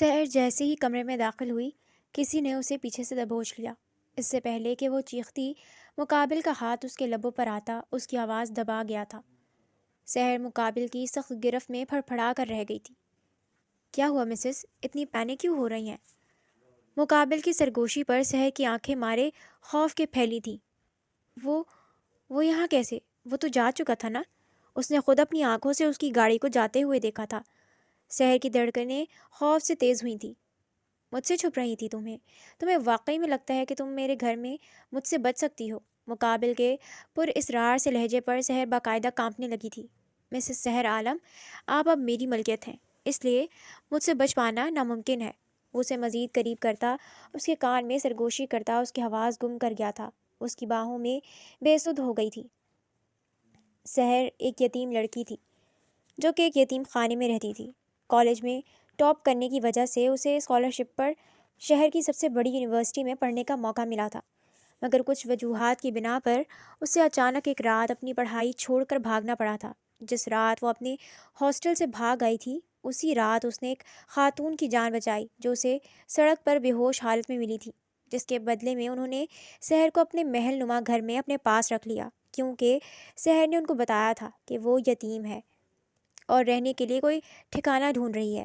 سحر جیسے ہی کمرے میں داخل ہوئی، کسی نے اسے پیچھے سے دبوچ لیا۔ اس سے پہلے کہ وہ چیختی، مقابل کا ہاتھ اس کے لبوں پر آتا، اس کی آواز دبا گیا تھا۔ سحر مقابل کی سخت گرفت میں پھڑ پھڑا کر رہ گئی تھی۔ کیا ہوا مسز؟ اتنی پینک کیوں ہو رہی ہیں؟ مقابل کی سرگوشی پر سحر کی آنکھیں مارے خوف کے پھیلی تھیں۔ وہ وہ یہاں کیسے؟ وہ تو جا چکا تھا نا؟ اس نے خود اپنی آنکھوں سے اس کی گاڑی کو جاتے ہوئے دیکھا تھا۔ سحر کی دھڑکنیں خوف سے تیز ہوئی تھیں۔ مجھ سے چھپ رہی تھی تمہیں واقعی میں لگتا ہے کہ تم میرے گھر میں مجھ سے بچ سکتی ہو؟ مقابل کے پر اسرار سے لہجے پر سحر باقاعدہ کانپنے لگی تھی۔ مسز سحر عالم، آپ اب میری ملکیت ہیں، اس لیے مجھ سے بچ پانا ناممکن ہے۔ وہ اسے مزید قریب کرتا، اس کے کان میں سرگوشی کرتا، اس کی آواز گم کر گیا تھا، اس کی باہوں میں بے سدھ ہو گئی تھی۔ سحر ایک یتیم لڑکی تھی جو کہ ایک یتیم خانے میں رہتی تھی۔ کالج میں ٹاپ کرنے کی وجہ سے اسے اسکالرشپ پر شہر کی سب سے بڑی یونیورسٹی میں پڑھنے کا موقع ملا تھا، مگر کچھ وجوہات کی بنا پر اسے اچانک ایک رات اپنی پڑھائی چھوڑ کر بھاگنا پڑا تھا۔ جس رات وہ اپنے ہاسٹل سے بھاگ آئی تھی، اسی رات اس نے ایک خاتون کی جان بچائی جو اسے سڑک پر بے ہوش حالت میں ملی تھی، جس کے بدلے میں انہوں نے سحر کو اپنے محل نما گھر میں اپنے پاس رکھ لیا، کیونکہ سحر نے ان کو بتایا تھا کہ وہ یتیم ہے اور رہنے کے لیے کوئی ٹھکانہ ڈھونڈ رہی ہے۔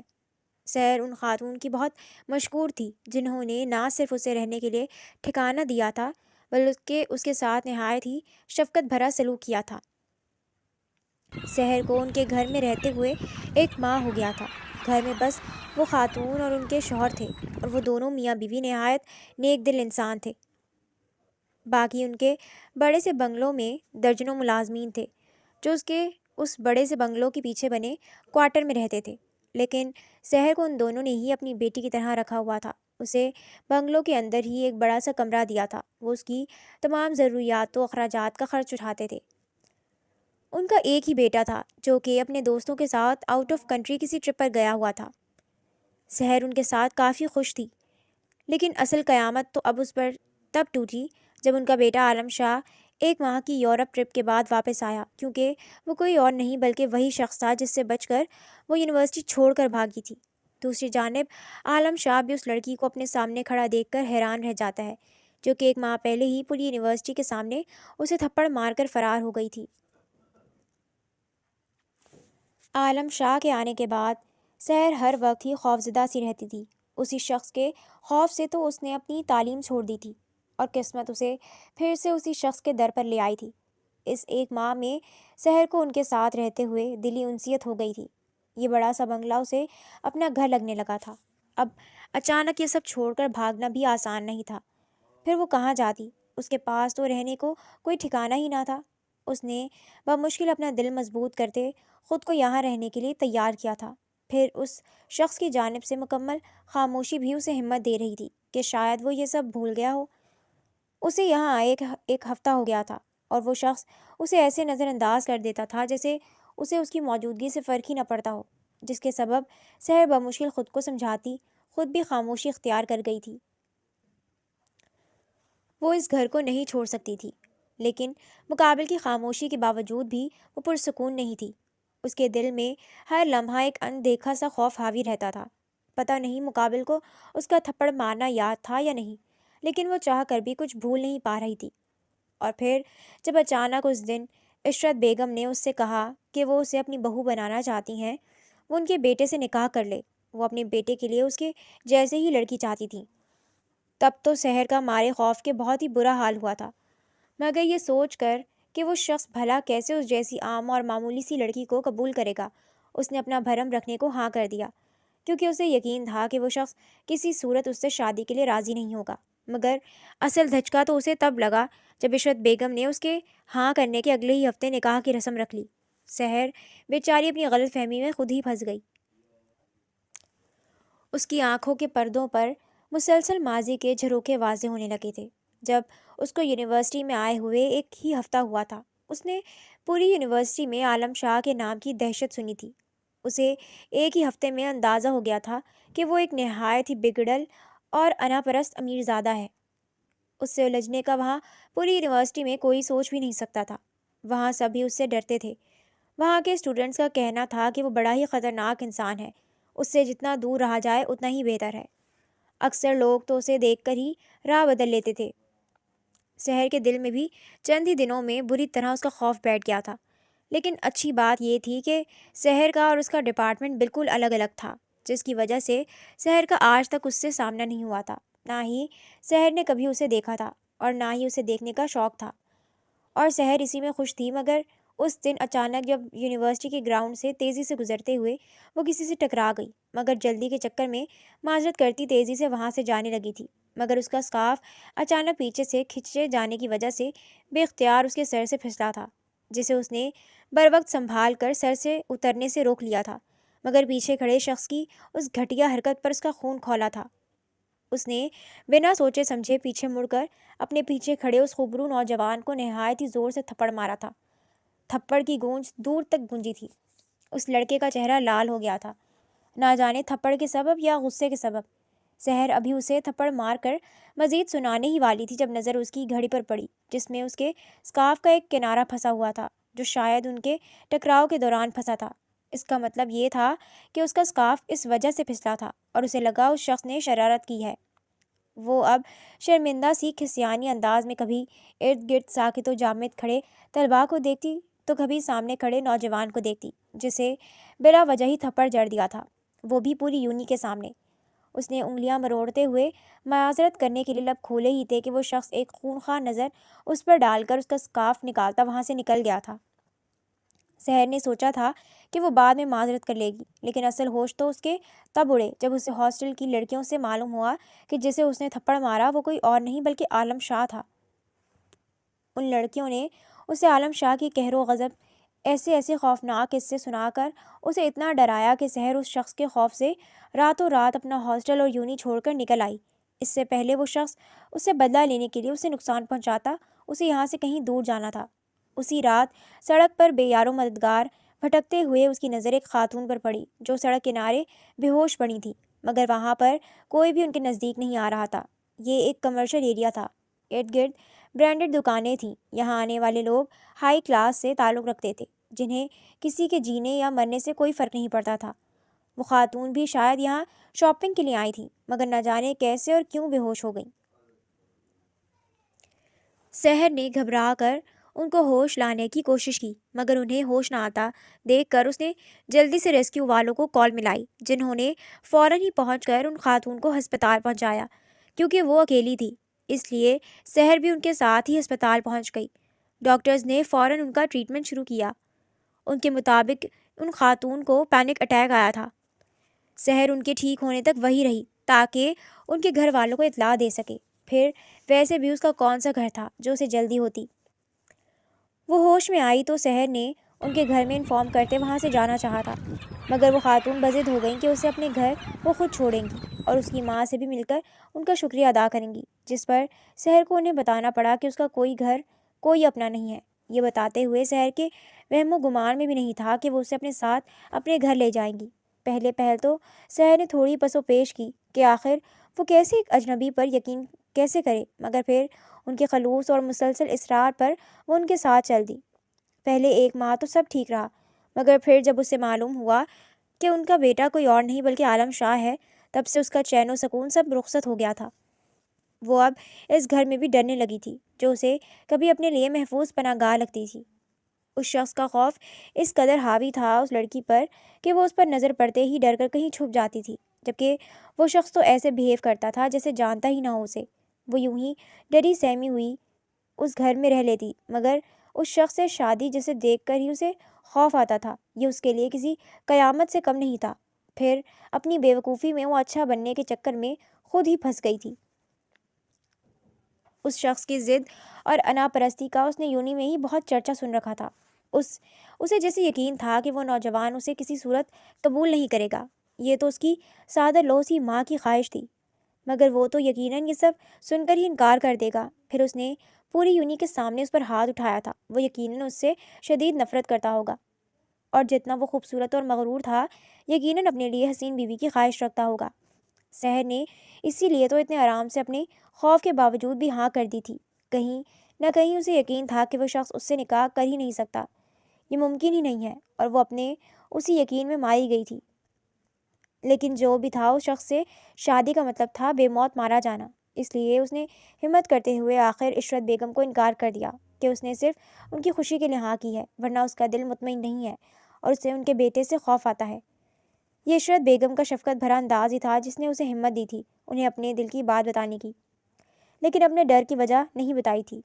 سحر ان خاتون کی بہت مشکور تھی جنہوں نے نہ صرف اسے رہنے کے لیے ٹھکانہ دیا تھا بلکہ اس کے ساتھ نہایت ہی شفقت بھرا سلوک کیا تھا۔ سحر کو ان کے گھر میں رہتے ہوئے ایک ماہ ہو گیا تھا۔ گھر میں بس وہ خاتون اور ان کے شوہر تھے، اور وہ دونوں میاں بیوی نہایت نیک دل انسان تھے۔ باقی ان کے بڑے سے بنگلوں میں درجنوں ملازمین تھے جو اس بڑے سے بنگلوں کے پیچھے بنے کوارٹر میں رہتے تھے، لیکن سحر کو ان دونوں نے ہی اپنی بیٹی کی طرح رکھا ہوا تھا۔ اسے بنگلوں کے اندر ہی ایک بڑا سا کمرہ دیا تھا، وہ اس کی تمام ضروریات و اخراجات کا خرچ اٹھاتے تھے۔ ان کا ایک ہی بیٹا تھا جو کہ اپنے دوستوں کے ساتھ آؤٹ آف کنٹری کسی ٹرپ پر گیا ہوا تھا۔ سحر ان کے ساتھ کافی خوش تھی، لیکن اصل قیامت تو اب اس پر تب ٹوٹی جب ان کا بیٹا عالم شاہ ایک ماہ کی یورپ ٹرپ کے بعد واپس آیا، کیونکہ وہ کوئی اور نہیں بلکہ وہی شخص تھا جس سے بچ کر وہ یونیورسٹی چھوڑ کر بھاگی تھی۔ دوسری جانب عالم شاہ بھی اس لڑکی کو اپنے سامنے کھڑا دیکھ کر حیران رہ جاتا ہے جو کہ ایک ماہ پہلے ہی پوری یونیورسٹی کے سامنے اسے تھپڑ مار کر فرار ہو گئی تھی۔ عالم شاہ کے آنے کے بعد سحر ہر وقت ہی خوفزدہ سی رہتی تھی۔ اسی شخص کے خوف سے تو اس نے اپنی تعلیم چھوڑ دی تھی، اور قسمت اسے پھر سے اسی شخص کے در پر لے آئی تھی۔ اس ایک ماہ میں سحر کو ان کے ساتھ رہتے ہوئے دلی انسیت ہو گئی تھی۔ یہ بڑا سا بنگلہ اسے اپنا گھر لگنے لگا تھا۔ اب اچانک یہ سب چھوڑ کر بھاگنا بھی آسان نہیں تھا۔ پھر وہ کہاں جاتی؟ اس کے پاس تو رہنے کو کوئی ٹھکانہ ہی نہ تھا۔ اس نے بمشکل اپنا دل مضبوط کرتے خود کو یہاں رہنے کے لیے تیار کیا تھا۔ پھر اس شخص کی جانب سے مکمل خاموشی بھی اسے ہمت دے رہی تھی کہ شاید وہ یہ سب بھول گیا ہو۔ اسے یہاں آئے ایک ہفتہ ہو گیا تھا، اور وہ شخص اسے ایسے نظر انداز کر دیتا تھا جیسے اسے اس کی موجودگی سے فرق ہی نہ پڑتا ہو، جس کے سبب سحر بمشکل خود کو سمجھاتی خود بھی خاموشی اختیار کر گئی تھی۔ وہ اس گھر کو نہیں چھوڑ سکتی تھی، لیکن مقابل کی خاموشی کے باوجود بھی وہ پرسکون نہیں تھی۔ اس کے دل میں ہر لمحہ ایک اندیکھا سا خوف حاوی رہتا تھا۔ پتہ نہیں مقابل کو اس کا تھپڑ مارنا یاد تھا یا نہیں، لیکن وہ چاہ کر بھی کچھ بھول نہیں پا رہی تھی۔ اور پھر جب اچانک اس دن عشرت بیگم نے اس سے کہا کہ وہ اسے اپنی بہو بنانا چاہتی ہیں، وہ ان کے بیٹے سے نکاح کر لے، وہ اپنے بیٹے کے لیے اس کے جیسے ہی لڑکی چاہتی تھیں، تب تو سحر کا مارے خوف کے بہت ہی برا حال ہوا تھا، مگر یہ سوچ کر کہ وہ شخص بھلا کیسے اس جیسی عام اور معمولی سی لڑکی کو قبول کرے گا، اس نے اپنا بھرم رکھنے کو ہاں کر دیا، کیونکہ اسے یقین تھا کہ وہ شخص کسی صورت اس سے شادی کے لیے راضی نہیں ہوگا۔ مگر اصل دھچکا تو اسے تب لگا جب عشرت بیگم نے اس کے ہاں کرنے کے اگلے ہی ہفتے نکاح کی رسم رکھ لی۔ سحر بیچاری اپنی غلط فہمی میں خود ہی پھنس گئی۔ اس کی آنکھوں کے پردوں پر مسلسل ماضی کے جھروکے واضح ہونے لگے تھے۔ جب اس کو یونیورسٹی میں آئے ہوئے ایک ہی ہفتہ ہوا تھا، اس نے پوری یونیورسٹی میں عالم شاہ کے نام کی دہشت سنی تھی۔ اسے ایک ہی ہفتے میں اندازہ ہو گیا تھا کہ وہ ایک نہایت ہی بگڑل اور انا پرست امیر زادہ ہے۔ اس سے الجھنے کا وہاں پوری یونیورسٹی میں کوئی سوچ بھی نہیں سکتا تھا۔ وہاں سبھی اس سے ڈرتے تھے۔ وہاں کے اسٹوڈنٹس کا کہنا تھا کہ وہ بڑا ہی خطرناک انسان ہے۔ اس سے جتنا دور رہا جائے اتنا ہی بہتر ہے۔ اکثر لوگ تو اسے دیکھ کر ہی راہ بدل لیتے تھے۔ سحر کے دل میں بھی چند ہی دنوں میں بری طرح اس کا خوف بیٹھ گیا تھا۔ لیکن اچھی بات یہ تھی کہ سحر کا اور اس کا ڈپارٹمنٹ بالکل الگ الگ تھا، جس کی وجہ سے سحر کا آج تک اس سے سامنا نہیں ہوا تھا۔ نہ ہی سحر نے کبھی اسے دیکھا تھا اور نہ ہی اسے دیکھنے کا شوق تھا، اور سحر اسی میں خوش تھی۔ مگر اس دن اچانک جب یونیورسٹی کے گراؤنڈ سے تیزی سے گزرتے ہوئے وہ کسی سے ٹکرا گئی، مگر جلدی کے چکر میں معذرت کرتی تیزی سے وہاں سے جانے لگی تھی، مگر اس کا اسکارف اچانک پیچھے سے کھینچے جانے کی وجہ سے بے اختیار اس کے سر سے پھسلا تھا، جسے اس نے بر وقت سنبھال کر سر سے اترنے سے روک لیا تھا، مگر پیچھے کھڑے شخص کی اس گھٹیا حرکت پر اس کا خون کھولا تھا۔ اس نے بنا سوچے سمجھے پیچھے مڑ کر اپنے پیچھے کھڑے اس خوبرو نوجوان کو نہایت ہی زور سے تھپڑ مارا تھا۔ تھپڑ کی گونج دور تک گونجی تھی۔ اس لڑکے کا چہرہ لال ہو گیا تھا، نہ جانے تھپڑ کے سبب یا غصے کے سبب۔ سحر ابھی اسے تھپڑ مار کر مزید سنانے ہی والی تھی جب نظر اس کی گھڑی پر پڑی، جس میں اس کے اسکارف کا ایک کنارہ پھنسا ہوا تھا، جو شاید ان کے ٹکراؤ کے دوران پھنسا تھا۔ اس کا مطلب یہ تھا کہ اس کا اسکارف اس وجہ سے پھسلا تھا اور اسے لگا اس شخص نے شرارت کی ہے۔ وہ اب شرمندہ سی کھسیانی انداز میں کبھی ارد گرد ساکت و جامد کھڑے طلباء کو دیکھتی تو کبھی سامنے کھڑے نوجوان کو دیکھتی، جسے بلا وجہ ہی تھپڑ جڑ دیا تھا، وہ بھی پوری یونی کے سامنے۔ اس نے انگلیاں مروڑتے ہوئے معذرت کرنے کے لیے لب کھولے ہی تھے کہ وہ شخص ایک خونخوار نظر اس پر ڈال کر اس کا اسکارف نکالتا وہاں سے نکل گیا تھا۔ سحر نے سوچا تھا کہ وہ بعد میں معذرت کر لے گی، لیکن اصل ہوش تو اس کے تب اڑے جب اسے ہاسٹل کی لڑکیوں سے معلوم ہوا کہ جسے اس نے تھپڑ مارا وہ کوئی اور نہیں بلکہ عالم شاہ تھا۔ ان لڑکیوں نے اسے عالم شاہ کی قہر و غضب ایسے خوفناک قصے سنا کر اسے اتنا ڈرایا کہ سحر اس شخص کے خوف سے راتوں رات اپنا ہاسٹل اور یونی چھوڑ کر نکل آئی۔ اس سے پہلے وہ شخص اس سے بدلہ لینے کے لیے اسے نقصان پہنچاتا، اسے یہاں سے کہیں دور جانا تھا۔ اسی رات سڑک پر بے یار و مددگار بھٹکتے ہوئے اس کی نظر ایک خاتون پر پڑی جو سڑک کنارے بے ہوش پڑی تھی، مگر وہاں پر کوئی بھی ان کے نزدیک نہیں آ رہا تھا۔ یہ ایک کمرشل ایریا تھا، ارد گرد برانڈڈ دکانیں تھیں۔ یہاں آنے والے لوگ ہائی کلاس سے تعلق رکھتے تھے، جنہیں کسی کے جینے یا مرنے سے کوئی فرق نہیں پڑتا تھا۔ وہ خاتون بھی شاید یہاں شاپنگ کے لیے آئی تھیں، مگر نہ جانے کیسے اور کیوں بے ہوش ہو گئیں۔ سحر نے گھبرا کر ان کو ہوش لانے کی کوشش کی، مگر انہیں ہوش نہ آتا دیکھ کر اس نے جلدی سے ریسکیو والوں کو کال ملائی، جنہوں نے فوراً ہی پہنچ کر ان خاتون کو ہسپتال پہنچایا۔ کیونکہ وہ اکیلی تھی، اس لیے سحر بھی ان کے ساتھ ہی ہسپتال پہنچ گئی۔ ڈاکٹرز نے فوراً ان کا ٹریٹمنٹ شروع کیا۔ ان کے مطابق ان خاتون کو پینک اٹیک آیا تھا۔ سحر ان کے ٹھیک ہونے تک وہی رہی تاکہ ان کے گھر والوں کو اطلاع دے سکے۔ پھر ویسے بھی اس کا کون سا گھر تھا جو اسے جلدی ہوتی۔ وہ ہوش میں آئی تو سحر نے ان کے گھر میں انفارم کرتے وہاں سے جانا چاہا تھا، مگر وہ خاتون بضد ہو گئیں کہ اسے اپنے گھر وہ خود چھوڑیں گی اور اس کی ماں سے بھی مل کر ان کا شکریہ ادا کریں گی، جس پر سحر کو انہیں بتانا پڑا کہ اس کا کوئی گھر کوئی اپنا نہیں ہے۔ یہ بتاتے ہوئے سحر کے وہم و گمان میں بھی نہیں تھا کہ وہ اسے اپنے ساتھ اپنے گھر لے جائیں گی۔ پہلے تو سحر نے تھوڑی پس و پیش کی کہ آخر وہ کیسے ایک اجنبی پر یقین کیسے کرے، مگر پھر ان کے خلوص اور مسلسل اصرار پر وہ ان کے ساتھ چل دی۔ پہلے ایک ماہ تو سب ٹھیک رہا، مگر پھر جب اسے معلوم ہوا کہ ان کا بیٹا کوئی اور نہیں بلکہ عالم شاہ ہے، تب سے اس کا چین و سکون سب رخصت ہو گیا تھا۔ وہ اب اس گھر میں بھی ڈرنے لگی تھی جو اسے کبھی اپنے لیے محفوظ پناہ گاہ لگتی تھی۔ اس شخص کا خوف اس قدر حاوی تھا اس لڑکی پر کہ وہ اس پر نظر پڑتے ہی ڈر کر کہیں چھپ جاتی تھی، جبکہ وہ شخص تو ایسے بہیو کرتا تھا جیسے جانتا ہی نہ ہو اسے۔ وہ یوں ہی ڈری سہمی ہوئی اس گھر میں رہ لیتی، مگر اس شخص سے شادی جسے دیکھ کر ہی اسے خوف آتا تھا، یہ اس کے لیے کسی قیامت سے کم نہیں تھا۔ پھر اپنی بے وقوفی میں وہ اچھا بننے کے چکر میں خود ہی پھنس گئی تھی۔ اس شخص کی ضد اور انا پرستی کا اس نے یونی میں ہی بہت چرچا سن رکھا تھا۔ اسے جیسے یقین تھا کہ وہ نوجوان اسے کسی صورت قبول نہیں کرے گا۔ یہ تو اس کی سادہ لوسی ماں کی خواہش تھی، مگر وہ تو یقیناً یہ سب سن کر ہی انکار کر دے گا۔ پھر اس نے پوری یونی کے سامنے اس پر ہاتھ اٹھایا تھا، وہ یقیناً اس سے شدید نفرت کرتا ہوگا، اور جتنا وہ خوبصورت اور مغرور تھا یقیناً اپنے لیے حسین بیوی کی خواہش رکھتا ہوگا۔ سحر نے اسی لیے تو اتنے آرام سے اپنے خوف کے باوجود بھی ہاں کر دی تھی۔ کہیں نہ کہیں اسے یقین تھا کہ وہ شخص اس سے نکاح کر ہی نہیں سکتا، یہ ممکن ہی نہیں ہے، اور وہ اپنے اسی یقین میں ماری گئی تھی۔ لیکن جو بھی تھا اس شخص سے شادی کا مطلب تھا بے موت مارا جانا، اس لیے اس نے ہمت کرتے ہوئے آخر عشرت بیگم کو انکار کر دیا کہ اس نے صرف ان کی خوشی کے لیے ہاں کی ہے، ورنہ اس کا دل مطمئن نہیں ہے اور اسے ان کے بیٹے سے خوف آتا ہے۔ یہ عشرت بیگم کا شفقت بھرا انداز ہی تھا جس نے اسے ہمت دی تھی انہیں اپنے دل کی بات بتانے کی، لیکن اپنے ڈر کی وجہ نہیں بتائی تھی۔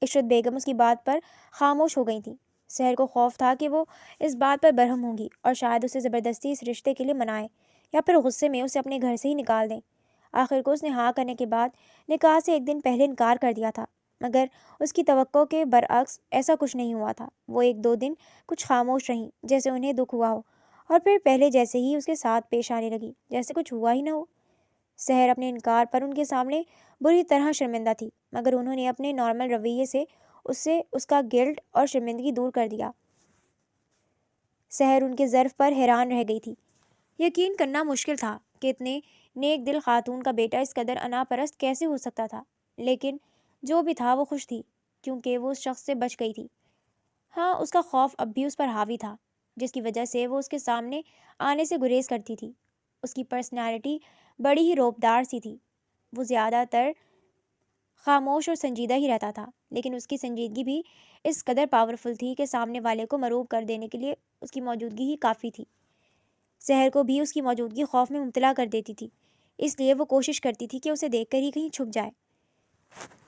عشرت بیگم اس کی بات پر خاموش ہو گئی تھی۔ سحر کو خوف تھا کہ وہ اس بات پر برہم ہوں گی اور شاید اسے زبردستی اس رشتے کے لیے منائے یا پھر غصے میں اسے اپنے گھر سے ہی نکال دیں۔ آخر کو اس نے ہاں کرنے کے بعد نکاح سے ایک دن پہلے انکار کر دیا تھا، مگر اس کی توقع کے برعکس ایسا کچھ نہیں ہوا تھا۔ وہ ایک دو دن کچھ خاموش رہیں جیسے انہیں دکھ ہوا ہو، اور پھر پہلے جیسے ہی اس کے ساتھ پیش آنے لگی جیسے کچھ ہوا ہی نہ ہو۔ سحر اپنے انکار پر ان کے سامنے بری طرح شرمندہ تھی، مگر انہوں نے اپنے نارمل رویے سے اس کا گلٹ اور شرمندگی دور کر دیا۔ سحر ان کے ظرف پر حیران رہ گئی تھی۔ یقین کرنا مشکل تھا کہ اتنے نیک دل خاتون کا بیٹا اس قدر انا پرست کیسے ہو سکتا تھا، لیکن جو بھی تھا وہ خوش تھی کیونکہ وہ اس شخص سے بچ گئی تھی۔ ہاں، اس کا خوف اب بھی اس پر حاوی تھا، جس کی وجہ سے وہ اس کے سامنے آنے سے گریز کرتی تھی۔ اس کی پرسنالٹی بڑی ہی روبدار سی تھی۔ وہ زیادہ تر خاموش اور سنجیدہ ہی رہتا تھا، لیکن اس کی سنجیدگی بھی اس قدر پاورفل تھی کہ سامنے والے کو مرعوب کر دینے کے لیے اس کی موجودگی ہی کافی تھی۔ سحر کو بھی اس کی موجودگی خوف میں مبتلا کر دیتی تھی، اس لیے وہ کوشش کرتی تھی کہ اسے دیکھ کر ہی کہیں چھپ جائے۔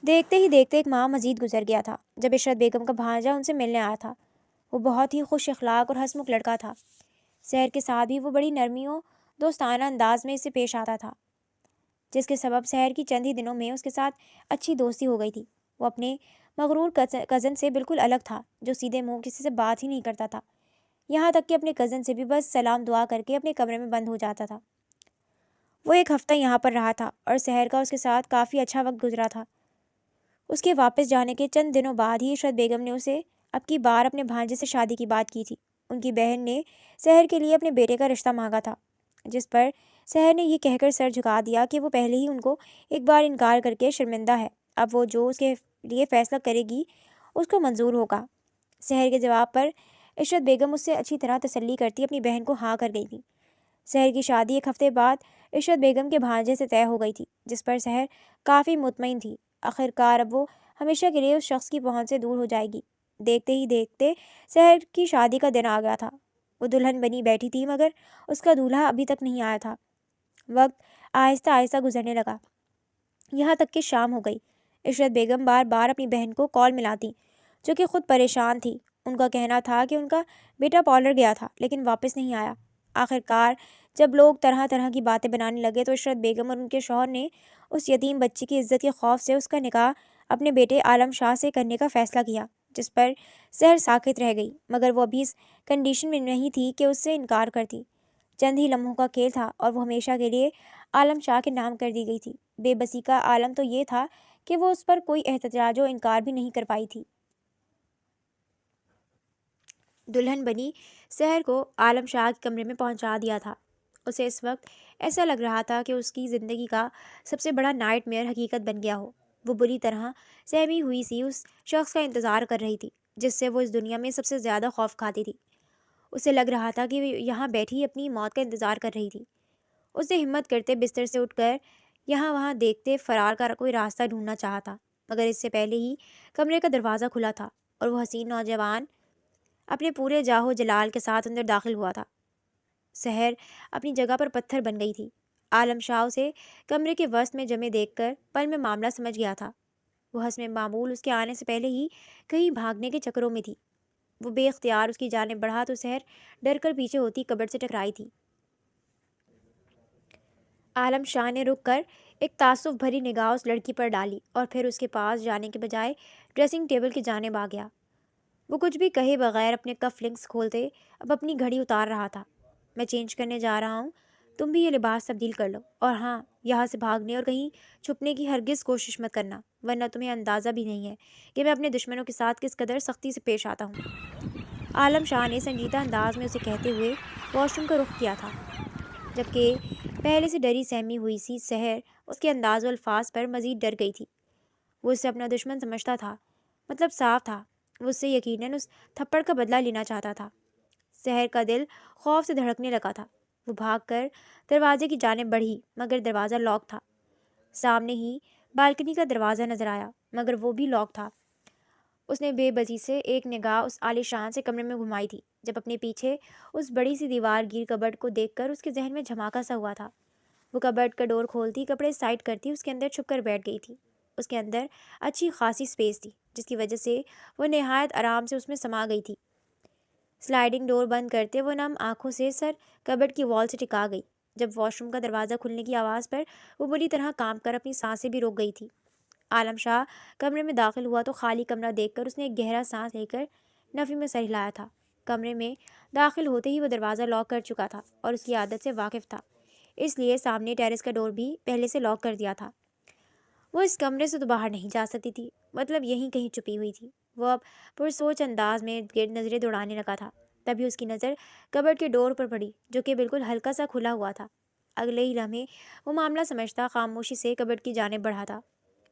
دیکھتے ہی دیکھتے ایک ماہ مزید گزر گیا تھا جب عشرت بیگم کا بھانجا ان سے ملنے آیا تھا۔ وہ بہت ہی خوش اخلاق اور ہنسمکھ لڑکا تھا۔ سحر کے ساتھ بھی وہ بڑی نرمی و دوستانہ انداز میں اس سے پیش آتا تھا، جس کے سبب سحر کی چند ہی دنوں میں اس کے ساتھ اچھی دوستی ہو گئی تھی۔ وہ اپنے مغرور کزن سے بالکل الگ تھا، جو سیدھے منہ کسی سے بات ہی نہیں کرتا تھا، یہاں تک کہ اپنے کزن سے بھی بس سلام دعا کر کے اپنے کمرے میں بند ہو جاتا تھا۔ وہ ایک ہفتہ یہاں پر رہا تھا اور سحر کا اس کے ساتھ کافی اچھا وقت گزرا تھا۔ اس کے واپس جانے کے چند دنوں بعد ہی عشرت بیگم نے اسے اب کی بار اپنے بھانجے سے شادی کی بات کی تھی۔ ان کی بہن نے سحر کے لیے اپنے بیٹے کا رشتہ مانگا تھا، جس پر سحر نے یہ کہہ کر سر جھکا دیا کہ وہ پہلے ہی ان کو ایک بار انکار کر کے شرمندہ ہے، اب وہ جو اس کے لیے فیصلہ کرے گی اس کو منظور ہوگا۔ سحر کے جواب پر عشرت بیگم اس سے اچھی طرح تسلی کرتی اپنی بہن کو ہاں کر گئی تھی۔ سحر کی شادی ایک ہفتے بعد عشرت بیگم کے بھانجے سے طے ہو گئی تھی، جس پر سحر کافی مطمئن تھی۔ آخرکار اب وہ ہمیشہ کے لیے اس شخص کی پہنچ سے دور ہو جائے گی۔ دیکھتے ہی دیکھتے سحر کی شادی کا دن آ گیا تھا۔ وہ دلہن بنی بیٹھی تھی، مگر اس کا دولہا ابھی تک نہیں آیا تھا۔ وقت آہستہ آہستہ گزرنے لگا، یہاں تک کہ شام ہو گئی۔ عشرت بیگم بار بار اپنی بہن کو کال ملاتی، جو کہ خود پریشان تھی۔ ان کا کہنا تھا کہ ان کا بیٹا پارلر گیا تھا لیکن واپس نہیں آیا۔ آخرکار جب لوگ طرح طرح کی باتیں بنانے لگے تو عشرت بیگم اور ان کے شوہر نے اس یتیم بچی کی عزت کے خوف سے اس کا نکاح اپنے بیٹے عالم شاہ سے کرنے کا فیصلہ کیا، جس پر سحر ساکت رہ گئی، مگر وہ ابھی اس کنڈیشن میں نہیں تھی کہ اس سے انکار کرتی۔ چند ہی لمحوں کا کھیل تھا اور وہ ہمیشہ کے لیے عالم شاہ کے نام کر دی گئی تھی۔ بے بسی کا عالم تو یہ تھا کہ وہ اس پر کوئی احتجاج و انکار بھی نہیں کر پائی تھی۔ دلہن بنی سحر کو عالم شاہ کے کمرے میں پہنچا دیا تھا۔ اسے اس وقت ایسا لگ رہا تھا کہ اس کی زندگی کا سب سے بڑا نائٹ میئر حقیقت بن گیا ہو۔ وہ بری طرح سہمی ہوئی سی اس شخص کا انتظار کر رہی تھی جس سے وہ اس دنیا میں سب سے زیادہ خوف کھاتی تھی۔ اسے لگ رہا تھا کہ وہ یہاں بیٹھی اپنی موت کا انتظار کر رہی تھی۔ اسے ہمت کرتے بستر سے اٹھ کر یہاں وہاں دیکھتے فرار کا کوئی راستہ ڈھونڈنا چاہا تھا، مگر اس سے پہلے ہی کمرے کا دروازہ کھلا تھا اور وہ حسین نوجوان اپنے پورے جاہو جلال کے ساتھ اندر داخل ہوا تھا۔ سحر اپنی جگہ پر پتھر بن گئی تھی۔ عالم شاہ اسے کمرے کے وسط میں جمے دیکھ کر پل میں معاملہ سمجھ گیا تھا۔ وہ حسب معمول اس کے آنے سے پہلے ہی کہیں بھاگنے کے چکروں میں تھی۔ وہ بے اختیار اس کی جانب بڑھا تو سحر ڈر کر پیچھے ہوتی کبر سے ٹکرائی تھی۔ عالم شاہ نے رک کر ایک تعصب بھری نگاہ اس لڑکی پر ڈالی اور پھر اس کے پاس جانے کے بجائے ڈریسنگ ٹیبل کی جانب آ گیا۔ وہ کچھ بھی کہے بغیر اپنے کف لنکس کھولتے اب اپنی گھڑی اتار رہا تھا۔ میں چینج کرنے جا رہا ہوں، تم بھی یہ لباس تبدیل کر لو، اور ہاں، یہاں سے بھاگنے اور کہیں چھپنے کی ہرگز کوشش مت کرنا، ورنہ تمہیں اندازہ بھی نہیں ہے کہ میں اپنے دشمنوں کے ساتھ کس قدر سختی سے پیش آتا ہوں۔ عالم شاہ نے سنجیدہ انداز میں اسے کہتے ہوئے واش روم کا رخ کیا تھا، جبکہ پہلے سے ڈری سہمی ہوئی سی سحر اس کے انداز و الفاظ پر مزید ڈر گئی تھی۔ وہ اسے اپنا دشمن سمجھتا تھا، مطلب صاف تھا، وہ اس سے یقیناً اس تھپڑ کا بدلہ لینا چاہتا تھا۔ سحر کا دل خوف سے دھڑکنے لگا تھا۔ وہ بھاگ کر دروازے کی جانب بڑھی مگر دروازہ لاک تھا۔ سامنے ہی بالکنی کا دروازہ نظر آیا مگر وہ بھی لاک تھا۔ اس نے بے بسی سے ایک نگاہ اس عالیشان سے کمرے میں گھمائی تھی جب اپنے پیچھے اس بڑی سی دیوار گیر کبرڈ کو دیکھ کر اس کے ذہن میں جھماکا سا ہوا تھا۔ وہ کبرڈ کا ڈور کھولتی، کپڑے سائڈ کرتی، اس کے اندر چھپ کر بیٹھ گئی تھی۔ اس کے اندر اچھی خاصی سپیس تھی جس کی وجہ سے وہ نہایت آرام سے اس میں سما گئی تھی۔ سلائڈنگ ڈور بند کرتے وہ نم آنکھوں سے سر کبرڈ کی وال سے ٹکا گئی۔ جب واش روم کا دروازہ کھلنے کی آواز پر وہ بری طرح کانپ کر اپنی سانسیں بھی روک گئی تھی۔ عالم شاہ کمرے میں داخل ہوا تو خالی کمرہ دیکھ کر اس نے ایک گہرا سانس لے کر نفی میں سر ہلایا تھا۔ کمرے میں داخل ہوتے ہی وہ دروازہ لاک کر چکا تھا اور اس کی عادت سے واقف تھا، اس لیے سامنے ٹیرس کا ڈور بھی پہلے سے لاک کر دیا تھا۔ وہ اس کمرے سے تو باہر نہیں جا سکتی تھی، مطلب یہیں کہیں چھپی ہوئی تھی۔ وہ اب پرسوچ انداز میں گرد نظریں دوڑانے لگا تھا، تبھی اس کی نظر کبرڈ کے ڈور پر پڑی جو کہ بالکل ہلکا سا کھلا ہوا تھا۔ اگلے ہی لمحے وہ معاملہ سمجھتا خاموشی سے کبرڈ کی جانب بڑھا تھا۔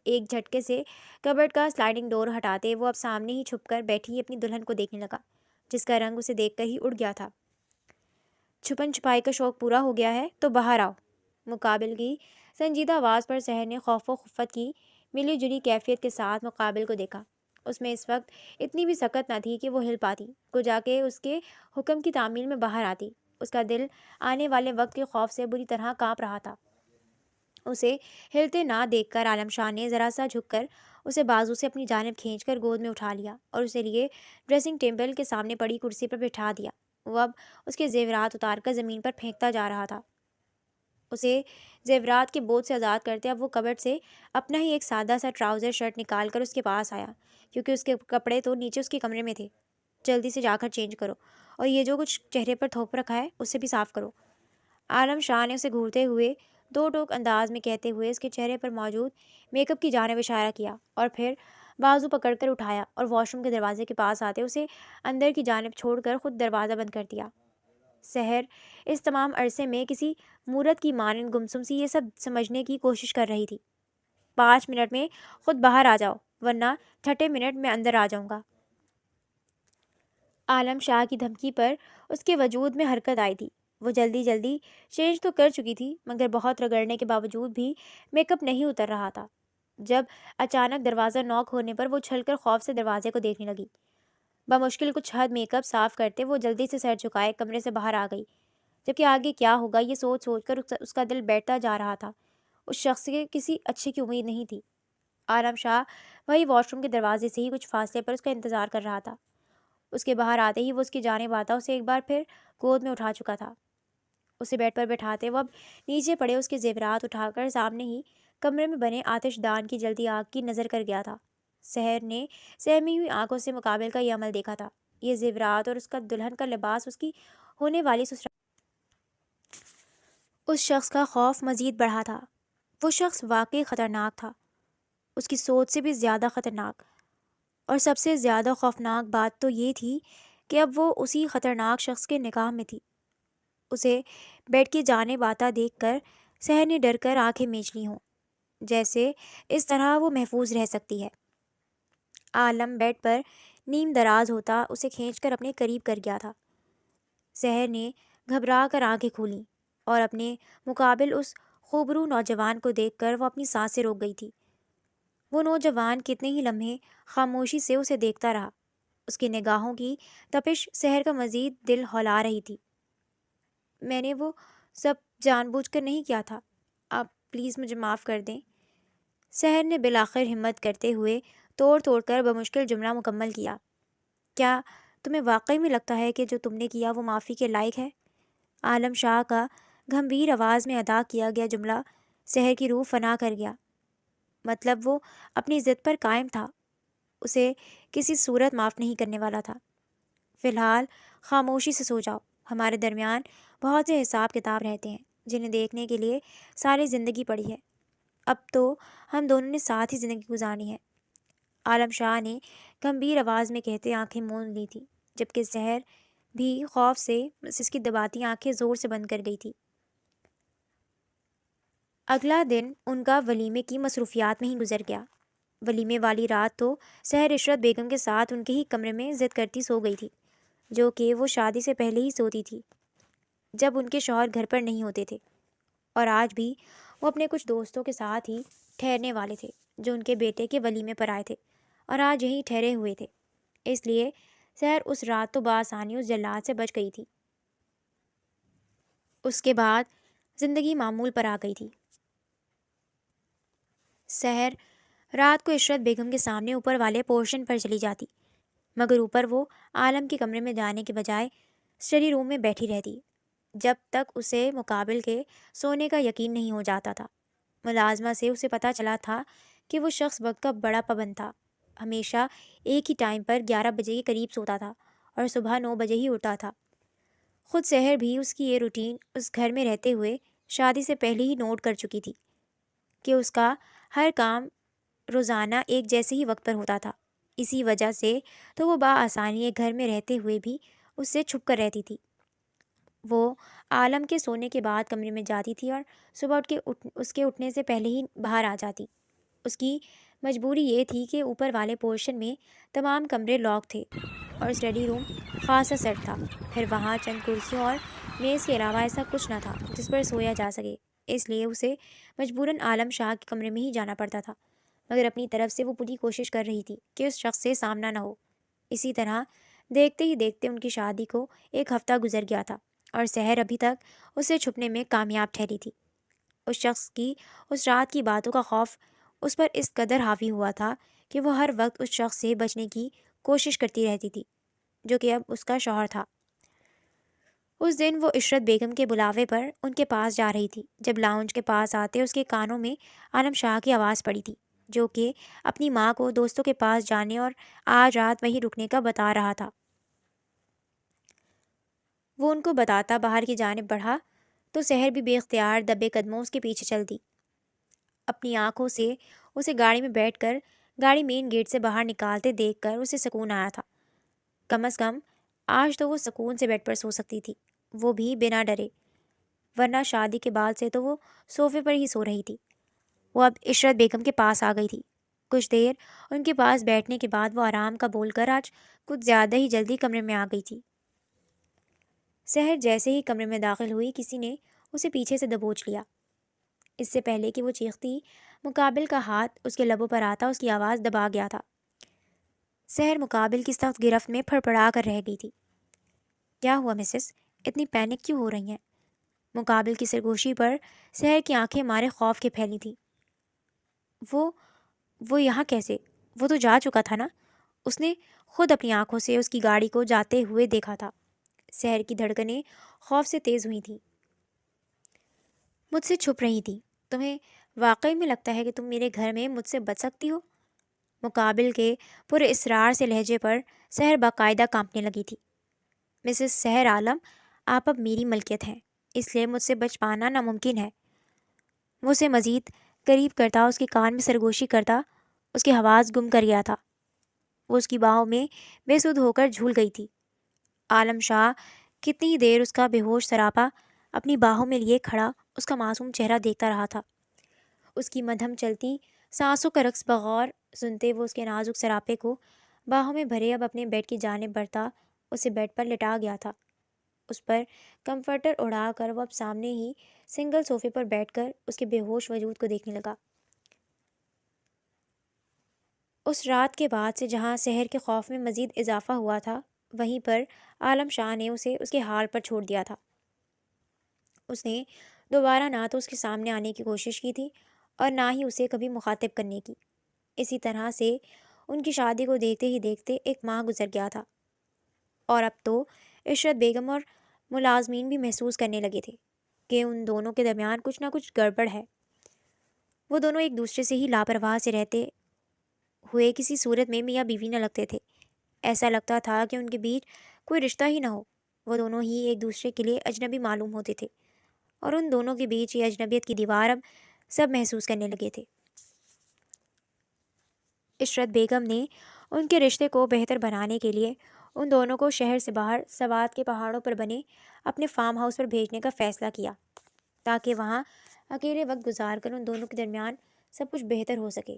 ایک جھٹکے سے کبرڈ کا سلائڈنگ ڈور ہٹاتے وہ اب سامنے ہی چھپ کر بیٹھی اپنی دلہن کو دیکھنے لگا جس کا رنگ اسے دیکھ کر ہی اڑ گیا تھا۔ چھپن چھپائی کا شوق پورا ہو گیا ہے تو باہر آؤ۔ مقابل کی سنجیدہ آواز پر سحر نے خوف و خفت کی ملی جلی کیفیت کے ساتھ مقابل کو دیکھا۔ اس میں اس وقت اتنی بھی سکت نہ تھی کہ وہ ہل پاتی، کو جا کے اس کے حکم کی تعمیل میں باہر آتی۔ اس کا دل آنے والے وقت کے خوف سے بری طرح کانپ رہا تھا۔ اسے ہلتے نہ دیکھ کر عالم شاہ نے ذرا سا جھک کر اسے بازو سے اپنی جانب کھینچ کر گود میں اٹھا لیا اور اسے لیے ڈریسنگ ٹیبل کے سامنے پڑی کرسی پر بٹھا دیا۔ وہ اب اس کے زیورات اتار کر زمین پر پھینکتا جا رہا تھا۔ اسے زیورات کے بوجھ سے آزاد کرتے اب وہ کبرڈ سے اپنا ہی ایک سادہ سا ٹراؤزر شرٹ نکال کر اس کے پاس آیا، کیونکہ اس کے کپڑے تو نیچے اس کے کمرے میں تھے۔ جلدی سے جا کر چینج کرو اور یہ جو کچھ چہرے پر تھوپ رکھا ہے اسے بھی صاف کرو۔ عالم شاہ نے اسے گھورتے ہوئے دو ٹوک انداز میں کہتے ہوئے اس کے چہرے پر موجود میک اپ کی جانب اشارہ کیا اور پھر بازو پکڑ کر اٹھایا اور واش روم کے دروازے کے پاس آتے اسے اندر کی جانب چھوڑ کر خود دروازہ بند کر دیا۔ سحر اس تمام عرصے میں کسی مورت کی مانند گمسم سی یہ سب سمجھنے کی کوشش کر رہی تھی۔ 5 منٹ میں خود باہر آ جاؤ ورنہ 30 منٹ میں اندر آ جاؤں گا۔ عالم شاہ کی دھمکی پر اس کے وجود میں حرکت آئی تھی۔ وہ جلدی جلدی چینج تو کر چکی تھی مگر بہت رگڑنے کے باوجود بھی میک اپ نہیں اتر رہا تھا۔ جب اچانک دروازہ نوک ہونے پر وہ چھل کر خوف سے دروازے کو دیکھنے لگی۔ بمشکل کچھ حد میک اپ صاف کرتے وہ جلدی سے سر جھکائے کمرے سے باہر آ گئی، جبکہ آگے کیا ہوگا یہ سوچ سوچ کر اس کا دل بیٹھتا جا رہا تھا۔ اس شخص سے کسی اچھے کی امید نہیں تھی۔ عالم شاہ وہی واش روم کے دروازے سے ہی کچھ فاصلے پر اس کا انتظار کر رہا تھا۔ اس کے باہر آتے ہی وہ اس کی جانب آتا اسے ایک بار پھر گود میں اٹھا چکا تھا۔ اسے بیڈ پر بٹھاتے وہ اب نیچے پڑے اس کے زیورات اٹھا کر سامنے ہی کمرے میں بنے آتش دان کی جلتی آگ کی نظر کر گیا تھا۔ سحر نے سہمی ہوئی آنکھوں سے مقابل کا یہ عمل دیکھا تھا۔ یہ زیورات اور اس کا دلہن کا لباس اس کی ہونے والی سسرال اس شخص کا خوف مزید بڑھا تھا۔ وہ شخص واقعی خطرناک تھا، اس کی سوچ سے بھی زیادہ خطرناک، اور سب سے زیادہ خوفناک بات تو یہ تھی کہ اب وہ اسی خطرناک شخص کے نگاہ میں تھی۔ اسے بیڈ کی جانب آتا دیکھ کر سحر نے ڈر کر آنکھیں میچ لی ہوں، جیسے اس طرح وہ محفوظ رہ سکتی ہے۔ عالم بیڈ پر نیم دراز ہوتا اسے کھینچ کر اپنے قریب کر گیا تھا۔ سحر نے گھبرا کر آنکھیں کھولیں اور اپنے مقابل اس خوبرو نوجوان کو دیکھ کر وہ اپنی سانسیں روک گئی تھی۔ وہ نوجوان کتنے ہی لمحے خاموشی سے اسے دیکھتا رہا۔ اس کی نگاہوں کی تپش سحر کا مزید دل ہلا رہی تھی۔ میں نے وہ سب جان بوجھ کر نہیں کیا تھا، آپ پلیز مجھے معاف کر دیں۔ سحر نے بالآخر ہمت کرتے ہوئے توڑ توڑ کر بمشکل جملہ مکمل کیا۔ کیا تمہیں واقعی میں لگتا ہے کہ جو تم نے کیا وہ معافی کے لائق ہے؟ عالم شاہ کا گھمبیر آواز میں ادا کیا گیا جملہ سحر کی روح فنا کر گیا۔ مطلب وہ اپنی ضد پر قائم تھا، اسے کسی صورت معاف نہیں کرنے والا تھا۔ فی الحال خاموشی سے سو جاؤ، ہمارے درمیان بہت سے حساب کتاب رہتے ہیں جنہیں دیکھنے کے لیے ساری زندگی پڑی ہے۔ اب تو ہم دونوں نے ساتھ ہی زندگی گزارنی ہے، عالم شاہ نے گمبھیر آواز میں کہتے آنکھیں موند لی تھی، جبکہ سحر بھی خوف سے اس کی دباتی آنکھیں زور سے بند کر گئی تھی۔ اگلا دن ان کا ولیمے کی مصروفیات میں ہی گزر گیا۔ ولیمے والی رات تو سحر عشرت بیگم کے ساتھ ان کے ہی کمرے میں ضد کرتی سو گئی تھی، جو کہ وہ شادی سے پہلے ہی سوتی تھی۔ جب ان کے شوہر گھر پر نہیں ہوتے تھے، اور آج بھی وہ اپنے کچھ دوستوں کے ساتھ ہی ٹھہرنے والے تھے جو ان کے بیٹے کے ولیمے پر آئے تھے اور آج یہیں ٹھہرے ہوئے تھے۔ اس لیے سحر اس رات تو بآسانی اس جلاد سے بچ گئی تھی۔ اس کے بعد زندگی معمول پر آ گئی تھی۔ سحر رات کو عشرت بیگم کے سامنے اوپر والے پورشن پر چلی جاتی، مگر اوپر وہ عالم کے کمرے میں جانے کے بجائے اسٹڈی روم میں بیٹھی رہتی جب تک اسے مقابل کے سونے کا یقین نہیں ہو جاتا تھا۔ ملازمہ سے اسے پتہ چلا تھا کہ وہ شخص وقت کا بڑا پابند تھا، ہمیشہ ایک ہی ٹائم پر 11 بجے کے قریب سوتا تھا اور صبح 9 بجے ہی اٹھتا تھا۔ خود سحر بھی اس کی یہ روٹین اس گھر میں رہتے ہوئے شادی سے پہلے ہی نوٹ کر چکی تھی کہ اس کا ہر کام روزانہ ایک جیسے ہی وقت پر ہوتا تھا۔ اسی وجہ سے تو وہ بآسانی ایک گھر میں رہتے ہوئے بھی اس سے چھپ کر رہتی تھی۔ وہ عالم کے سونے کے بعد کمرے میں جاتی تھی اور صبح اس کے اٹھنے سے پہلے ہی باہر آ جاتی۔ اس کی مجبوری یہ تھی کہ اوپر والے پورشن میں تمام کمرے لاک تھے اور اسٹڈی روم خاصا سیٹ تھا۔ پھر وہاں چند کرسیوں اور میز کے علاوہ ایسا کچھ نہ تھا جس پر سویا جا سکے، اس لیے اسے مجبوراً عالم شاہ کے کمرے میں ہی جانا پڑتا تھا، مگر اپنی طرف سے وہ پوری کوشش کر رہی تھی کہ اس شخص سے سامنا نہ ہو۔ اسی طرح دیکھتے ہی دیکھتے ان کی شادی کو ایک ہفتہ گزر گیا تھا اور سحر ابھی تک اسے چھپنے میں کامیاب ٹھہری تھی۔ اس شخص کی اس رات کی باتوں کا خوف اس پر اس قدر حاوی ہوا تھا کہ وہ ہر وقت اس شخص سے بچنے کی کوشش کرتی رہتی تھی جو کہ اب اس کا شوہر تھا۔ اس دن وہ عشرت بیگم کے بلاوے پر ان کے پاس جا رہی تھی۔ جب لاؤنج کے پاس آتے اس کے کانوں میں عالم شاہ کی آواز پڑی تھی جو کہ اپنی ماں کو دوستوں کے پاس جانے اور آج رات وہیں رکنے کا بتا رہا تھا۔ وہ ان کو بتاتا باہر کی جانب بڑھا تو سحر بھی بے اختیار دبے قدموں اس کے پیچھے چل دی۔ اپنی آنکھوں سے اسے گاڑی میں بیٹھ کر گاڑی مین گیٹ سے باہر نکالتے دیکھ کر اسے سکون آیا تھا۔ کم از کم آج تو وہ سکون سے بیڈ پر سو سکتی تھی، وہ بھی بنا ڈرے، ورنہ شادی کے بعد سے تو وہ صوفے پر ہی سو رہی تھی۔ وہ اب عشرت بیگم کے پاس آ گئی تھی۔ کچھ دیر ان کے پاس بیٹھنے کے بعد وہ آرام کا بول کر آج کچھ زیادہ ہی جلدی کمرے میں آ گئی تھی۔ سحر جیسے ہی کمرے میں داخل ہوئی کسی نے اسے پیچھے سے دبوچ لیا۔ اس سے پہلے کہ وہ چیختی، مقابل کا ہاتھ اس کے لبوں پر آتا اس کی آواز دبا گیا تھا۔ سحر مقابل کی سخت گرفت میں پھڑپڑا کر رہ گئی تھی۔ کیا ہوا مسز؟ اتنی پینک کیوں ہو رہی ہیں؟ مقابل کی سرگوشی پر سحر کی آنکھیں مارے خوف کے پھیلی تھیں۔ وہ یہاں کیسے؟ وہ تو جا چکا تھا نا؟ اس نے خود اپنی آنکھوں سے اس کی گاڑی کو جاتے ہوئے دیکھا تھا۔ سحر کی دھڑکنیں خوف سے تیز ہوئی تھیں۔ مجھ سے چھپ رہی تھی؟ تمہیں واقعی میں لگتا ہے کہ تم میرے گھر میں مجھ سے بچ سکتی ہو؟ مقابل کے پورے اصرار سے لہجے پر سحر باقاعدہ کانپنے لگی تھی۔ مسز سحر عالم، آپ اب میری ملکیت ہیں، اس لیے مجھ سے بچ پانا ناممکن ہے۔ وہ اسے مزید قریب کرتا، اس کے کان میں سرگوشی کرتا، اس کی آواز گم کر گیا تھا۔ وہ اس کی باہوں میں بے سدھ ہو کر جھول گئی تھی۔ عالم شاہ کتنی دیر اس کا بے ہوش سراپا اپنی باہوں میں لیے کھڑا اس کا معصوم چہرہ دیکھتا رہا تھا۔ اس کی مدھم چلتی سانسوں کا رقص بغور سنتے وہ اس کے نازک سراپے کو باہوں میں بھرے اب اپنے بیڈ کی جانب بڑھتا اسے بیڈ پر لٹا گیا تھا۔ اس پر کمفرٹر اڑا کر وہ اب سامنے ہی سنگل صوفے پر بیٹھ کر اس کے بے ہوش وجود کو دیکھنے لگا۔ اس رات کے بعد سے جہاں سحر کے خوف میں مزید اضافہ ہوا تھا، وہیں پر عالم شاہ نے اسے اس کے حال پر چھوڑ دیا تھا۔ اس نے دوبارہ نہ تو اس کے سامنے آنے کی کوشش کی تھی اور نہ ہی اسے کبھی مخاطب کرنے کی۔ اسی طرح سے ان کی شادی کو دیکھتے ہی دیکھتے ایک ماہ گزر گیا تھا اور اب تو عشرت بیگم اور ملازمین بھی محسوس کرنے لگے تھے کہ ان دونوں کے درمیان کچھ نہ کچھ گڑبڑ ہے۔ وہ دونوں ایک دوسرے سے ہی لاپرواہ سے رہتے ہوئے کسی صورت میں میاں بیوی نہ لگتے تھے۔ ایسا لگتا تھا کہ ان کے بیچ کوئی رشتہ ہی نہ ہو۔ وہ دونوں ہی ایک دوسرے کے لیے اجنبی معلوم ہوتے تھے اور ان دونوں کے بیچ یہ اجنبیت کی دیوار اب سب محسوس کرنے لگے تھے۔ عشرت بیگم نے ان کے رشتے کو بہتر بنانے کے لیے ان دونوں کو شہر سے باہر سوات کے پہاڑوں پر بنے اپنے فارم ہاؤس پر بھیجنے کا فیصلہ کیا تاکہ وہاں اکیلے وقت گزار کر ان دونوں کے درمیان سب کچھ بہتر ہو سکے۔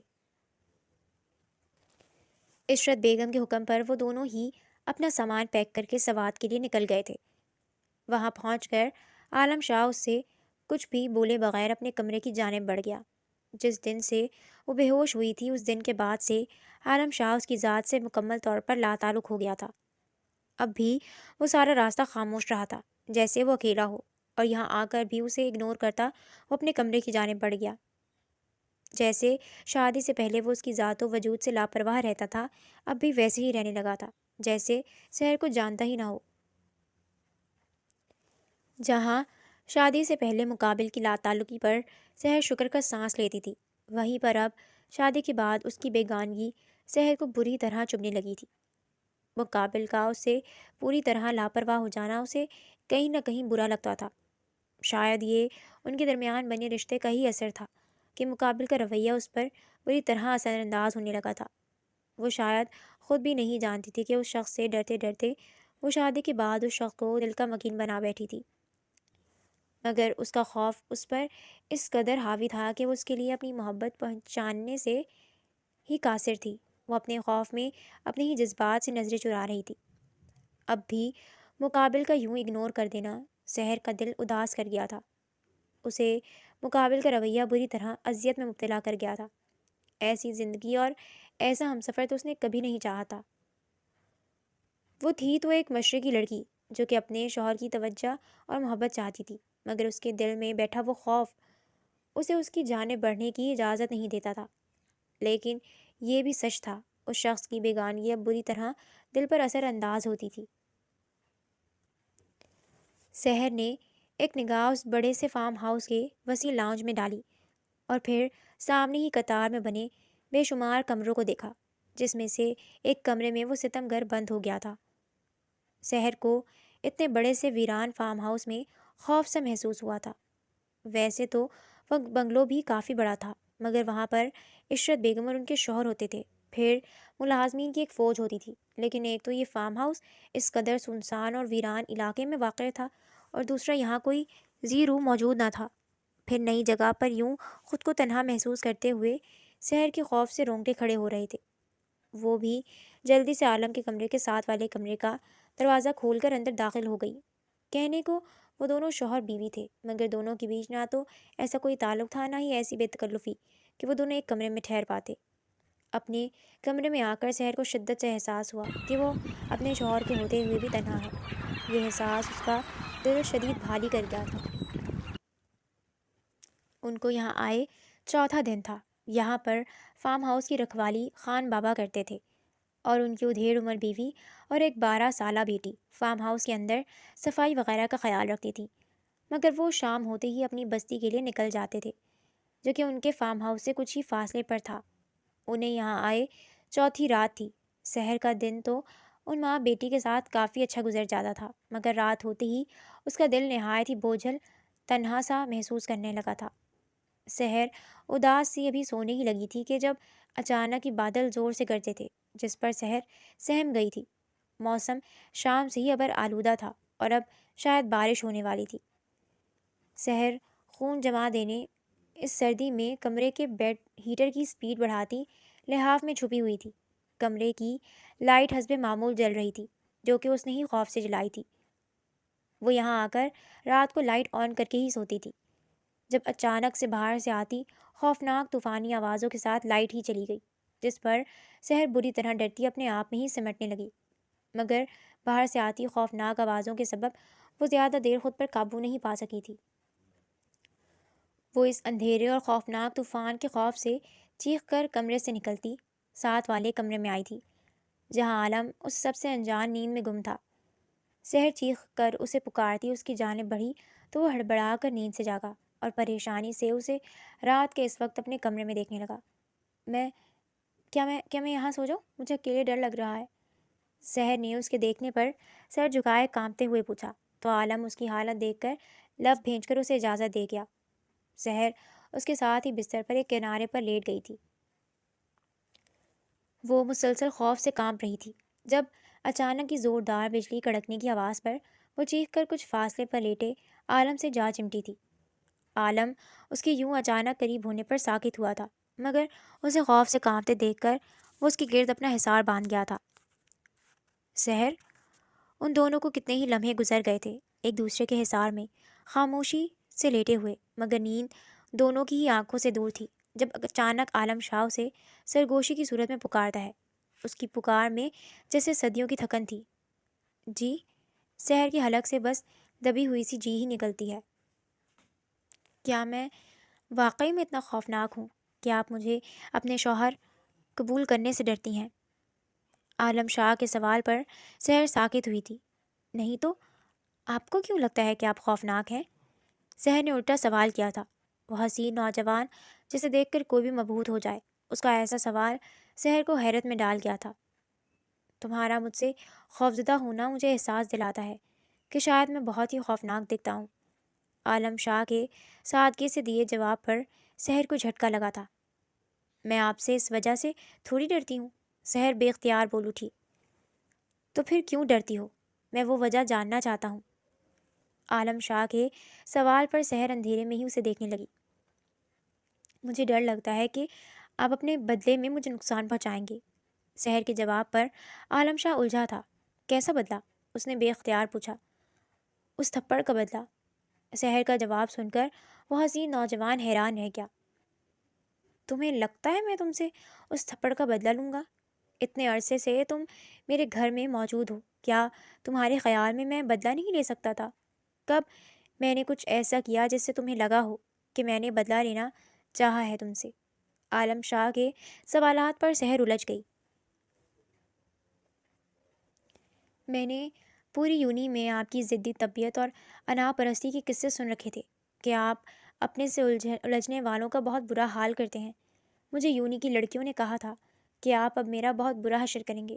عشرت بیگم کے حکم پر وہ دونوں ہی اپنا سامان پیک کر کے سوات کے لیے نکل گئے تھے۔ وہاں پہنچ کر عالم شاہ اس سے کچھ بھی بولے بغیر اپنے کمرے کی جانب بڑھ گیا۔ جس دن سے وہ بے ہوش ہوئی تھی اس دن کے بعد سے عالم شاہ اس کی ذات سے مکمل طور پر لاتعلق ہو گیا تھا۔ اب بھی وہ سارا راستہ خاموش رہا تھا، جیسے وہ اکیلا ہو، اور یہاں آ کر بھی اسے اگنور کرتا وہ اپنے کمرے کی جانب بڑھ گیا۔ جیسے شادی سے پہلے وہ اس کی ذات و وجود سے لاپرواہ رہتا تھا، اب بھی ویسے ہی رہنے لگا تھا جیسے سحر کو جانتا ہی نہ ہو۔ جہاں شادی سے پہلے مقابل کی لاتعلقی پر سحر شکر کا سانس لیتی تھی، وہیں پر اب شادی کے بعد اس کی بیگانگی سحر کو بری طرح چبھنے لگی تھی۔ مقابل کا اس سے پوری طرح لاپرواہ ہو جانا اسے کہیں نہ کہیں برا لگتا تھا۔ شاید یہ ان کے درمیان بنے رشتے کا ہی اثر تھا کہ مقابل کا رویہ اس پر بری طرح اثر انداز ہونے لگا تھا۔ وہ شاید خود بھی نہیں جانتی تھی کہ اس شخص سے ڈرتے ڈرتے وہ شادی کے بعد اس شخص کو دل کا مکین بنا بیٹھی تھی، مگر اس کا خوف اس پر اس قدر حاوی تھا کہ وہ اس کے لیے اپنی محبت پہچاننے سے ہی قاصر تھی۔ وہ اپنے خوف میں اپنے ہی جذبات سے نظریں چرا رہی تھی۔ اب بھی مقابل کا یوں اگنور کر دینا سحر کا دل اداس کر گیا تھا۔ اسے مقابل کا رویہ بری طرح اذیت میں مبتلا کر گیا تھا۔ ایسی زندگی اور ایسا ہمسفر تو اس نے کبھی نہیں چاہا تھا۔ وہ تھی تو ایک مشرقی لڑکی جو کہ اپنے شوہر کی توجہ اور محبت چاہتی تھی، مگر اس کے دل میں بیٹھا وہ خوف اسے اس کی جانب بڑھنے کی اجازت نہیں دیتا تھا۔ لیکن یہ بھی سچ تھا، اس شخص کی بیگانگی اب بری طرح دل پر اثر انداز ہوتی تھی۔ سحر نے ایک نگاہ اس بڑے سے فارم ہاؤس کے وسیع لاؤنج میں ڈالی اور پھر سامنے ہی قطار میں بنے بے شمار کمروں کو دیکھا، جس میں سے ایک کمرے میں وہ ستم گر بند ہو گیا تھا۔ سحر کو اتنے بڑے سے ویران فارم ہاؤس میں خوف سا محسوس ہوا تھا۔ ویسے تو وہ بنگلو بھی کافی بڑا تھا، مگر وہاں پر عشرت بیگم اور ان کے شوہر ہوتے تھے، پھر ملازمین کی ایک فوج ہوتی تھی، لیکن ایک تو یہ فارم ہاؤس اس قدر سنسان اور ویران علاقے میں واقع تھا، اور دوسرا یہاں کوئی زی روح موجود نہ تھا۔ پھر نئی جگہ پر یوں خود کو تنہا محسوس کرتے ہوئے سحر کے خوف سے رونگٹے کھڑے ہو رہے تھے۔ وہ بھی جلدی سے عالم کے کمرے کے ساتھ والے کمرے کا دروازہ کھول کر اندر داخل ہو گئی۔ کہنے کو وہ دونوں شوہر بیوی تھے، مگر دونوں کے بیچ نہ تو ایسا کوئی تعلق تھا، نہ ہی ایسی بے تکلفی کہ وہ دونوں ایک کمرے میں ٹھہر پاتے۔ اپنے کمرے میں آ کر سحر کو شدت سے احساس ہوا کہ وہ اپنے شوہر کے ہوتے ہوئے بھی تنہا ہے۔ یہ احساس اس کا دل شدید بھاری کر گیا تھا۔ ان کو یہاں آئے چوتھا دن تھا۔ یہاں پر فارم ہاؤس کی رکھوالی خان بابا کرتے تھے، اور ان کی ادھیڑ عمر بیوی اور ایک 12 سالہ بیٹی فارم ہاؤس کے اندر صفائی وغیرہ کا خیال رکھتی تھی، مگر وہ شام ہوتے ہی اپنی بستی کے لیے نکل جاتے تھے، جو کہ ان کے فارم ہاؤس سے کچھ ہی فاصلے پر تھا۔ انہیں یہاں آئے چوتھی رات تھی۔ سحر کا دن تو ان ماں بیٹی کے ساتھ کافی اچھا گزر جاتا تھا، مگر رات ہوتے ہی اس کا دل نہایت ہی بوجھل تنہا سا محسوس کرنے لگا تھا۔ سحر اداس سی ابھی سونے ہی لگی تھی کہ جب اچانک ہی بادل زور سے گرجے تھے، جس پر سحر سہم گئی تھی۔ موسم شام سے ہی ابر آلودہ تھا اور اب شاید بارش ہونے والی تھی۔ سحر خون جما دینے اس سردی میں کمرے کے بیڈ ہیٹر کی سپیڈ بڑھاتی لحاف میں چھپی ہوئی تھی۔ کمرے کی لائٹ حسب معمول جل رہی تھی، جو کہ اس نے ہی خوف سے جلائی تھی۔ وہ یہاں آ کر رات کو لائٹ آن کر کے ہی سوتی تھی، جب اچانک سے باہر سے آتی خوفناک طوفانی آوازوں کے ساتھ لائٹ ہی چلی گئی، جس پر سحر بری طرح ڈرتی اپنے آپ میں ہی سمٹنے لگی۔ مگر باہر سے آتی خوفناک آوازوں کے سبب وہ زیادہ دیر خود پر قابو نہیں پا سکی تھی۔ وہ اس اندھیرے اور خوفناک طوفان کے خوف سے چیخ کر کمرے سے نکلتی ساتھ والے کمرے میں آئی تھی، جہاں عالم اس سب سے انجان نیند میں گم تھا۔ سحر چیخ کر اسے پکارتی اس کی جانب بڑھی تو وہ ہڑبڑا کر نیند سے جاگا اور پریشانی سے اسے رات کے اس وقت اپنے کمرے میں دیکھنے لگا۔ میں کیا میں یہاں سو جاؤں؟ مجھے اکیلے ڈر لگ رہا ہے۔ سحر نے اس کے دیکھنے پر سر جھکائے کانپتے ہوئے پوچھا، تو عالم اس کی حالت دیکھ کر لب بھینچ کر اسے اجازت دے گیا۔ سحر اس کے ساتھ ہی بستر پر ایک کنارے پر لیٹ گئی تھی۔ وہ مسلسل خوف سے کانپ رہی تھی، جب اچانک ہی زوردار بجلی کڑکنے کی آواز پر وہ چیخ کر کچھ فاصلے پر لیٹے عالم سے جا چمٹی تھی۔ عالم اس کے یوں اچانک قریب ہونے پر ساکت ہوا تھا، مگر اسے خوف سے کانپتے دیکھ کر وہ اس کے گرد اپنا حصار باندھ گیا تھا۔ سحر، ان دونوں کو کتنے ہی لمحے گزر گئے تھے۔ ایک دوسرے کے حصار میں خاموشی سے لیٹے ہوئے، مگر نیند دونوں کی ہی آنکھوں سے دور تھی۔ جب اچانک عالم شاہ اسے سرگوشی کی صورت میں پکارتا ہے، اس کی پکار میں جیسے صدیوں کی تھکن تھی۔ جی؟ سحر کی حلق سے بس دبی ہوئی سی جی ہی نکلتی ہے۔ کیا میں واقعی میں اتنا خوفناک ہوں کہ آپ مجھے اپنے شوہر قبول کرنے سے ڈرتی ہیں؟ عالم شاہ کے سوال پر سحر ساکت ہوئی تھی۔ نہیں تو آپ کو کیوں لگتا ہے کہ آپ خوفناک ہیں؟ سحر نے الٹا سوال کیا تھا، وہ حسین نوجوان جسے دیکھ کر کوئی بھی مبہوت ہو جائے۔ اس کا ایسا سوال سحر کو حیرت میں ڈال گیا تھا۔ تمہارا مجھ سے خوفزدہ ہونا مجھے احساس دلاتا ہے کہ شاید میں بہت ہی خوفناک دکھتا ہوں۔ عالم شاہ کے سادگی سے دیے جواب پر سحر کو جھٹکا لگا تھا۔ میں آپ سے اس وجہ سے تھوڑی ڈرتی ہوں، سحر بے اختیار بول اٹھی۔ تو پھر کیوں ڈرتی ہو؟ میں وہ وجہ جاننا چاہتا ہوں۔ عالم شاہ کے سوال پر سحر اندھیرے میں ہی اسے دیکھنے لگی۔ مجھے ڈر لگتا ہے کہ آپ اپنے بدلے میں مجھے نقصان پہنچائیں گے۔ سحر کے جواب پر عالم شاہ الجھا تھا۔ کیسا بدلہ؟ اس نے بے اختیار پوچھا۔ اس تھپڑ کا بدلہ۔ سحر کا جواب سن کر وہ حسین نوجوان حیران رہ گیا۔ تمہیں لگتا ہے میں تم سے اس تھپڑ کا بدلہ لوں گا؟ اتنے عرصے سے تم میرے گھر میں موجود ہو، کیا تمہارے خیال میں بدلہ نہیں لے سکتا تھا؟ کب میں نے کچھ ایسا کیا جس سے تمہیں لگا ہو کہ میں نے بدلہ لینا چاہا ہے تم سے؟ عالم شاہ کے سوالات پر سحر الجھ گئی۔ میں نے پوری یونی میں آپ کی ضدی طبیعت اور انا پرستی کے قصے سن رکھے تھے کہ آپ اپنے سے الجھنے والوں کا بہت برا حال کرتے ہیں۔ مجھے یونی کی لڑکیوں نے کہا تھا کہ آپ اب میرا بہت برا حشر کریں گے،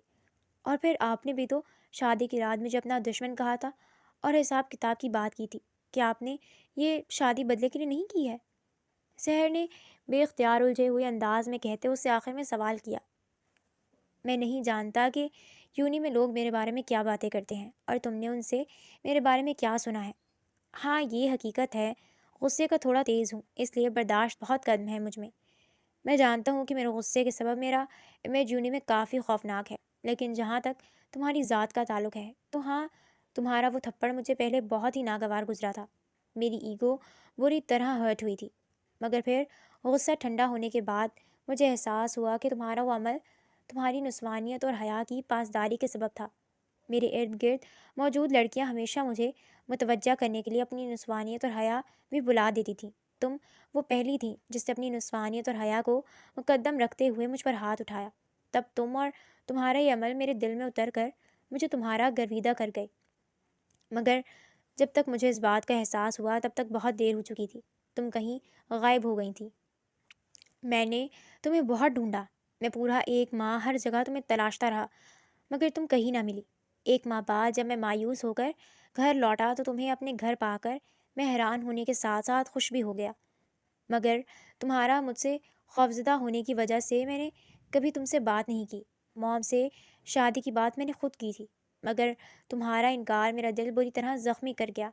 اور پھر آپ نے بھی تو شادی کی رات مجھے اپنا دشمن کہا تھا اور حساب کتاب کی بات کی تھی کہ آپ نے یہ شادی بدلے کے لیے نہیں کی ہے۔ سحر نے بے اختیار الجھے ہوئے انداز میں کہتے اس سے آخر میں سوال کیا۔ میں نہیں جانتا کہ یونی میں لوگ میرے بارے میں کیا باتیں کرتے ہیں اور تم نے ان سے میرے بارے میں کیا سنا ہے۔ ہاں یہ حقیقت ہے، غصے کا تھوڑا تیز ہوں، اس لیے برداشت بہت کم ہے مجھ میں۔ میں جانتا ہوں کہ میرے غصے کے سبب میرا امیج یونی میں کافی خوفناک ہے، لیکن جہاں تک تمہاری ذات کا تعلق ہے تو ہاں، تمہارا وہ تھپڑ مجھے پہلے بہت ہی ناگوار گزرا تھا۔ میری ایگو بری طرح ہرٹ ہوئی تھی، مگر پھر غصہ ٹھنڈا ہونے کے بعد مجھے احساس ہوا کہ تمہارا وہ عمل تمہاری نسوانیت اور حیا کی پاسداری کے سبب تھا۔ میرے ارد گرد موجود لڑکیاں ہمیشہ مجھے متوجہ کرنے کے لیے اپنی نسوانیت اور حیا بھی بلا دیتی تھیں۔ تم وہ پہلی تھی جس نے اپنی نسوانیت اور حیا کو مقدم رکھتے ہوئے مجھ پر ہاتھ اٹھایا۔ تب تم اور تمہارا یہ عمل میرے دل میں اتر کر مجھے تمہارا گرویدہ کر گئے، مگر جب تک مجھے اس بات کا احساس ہوا تب تک بہت دیر ہو چکی تھی۔ تم کہیں غائب ہو گئی تھی۔ میں نے تمہیں بہت ڈھونڈا، میں پورا 1 ماہ ہر جگہ تمہیں تلاشتا رہا، مگر تم کہیں نہ ملی۔ 1 ماہ بعد جب میں مایوس ہو کر گھر لوٹا تو تمہیں اپنے گھر پا کر میں حیران ہونے کے ساتھ ساتھ خوش بھی ہو گیا، مگر تمہارا مجھ سے خوفزدہ ہونے کی وجہ سے میں نے کبھی تم سے بات نہیں کی۔ موم سے شادی کی بات میں نے خود کی تھی، مگر تمہارا انکار میرا دل بری طرح زخمی کر گیا۔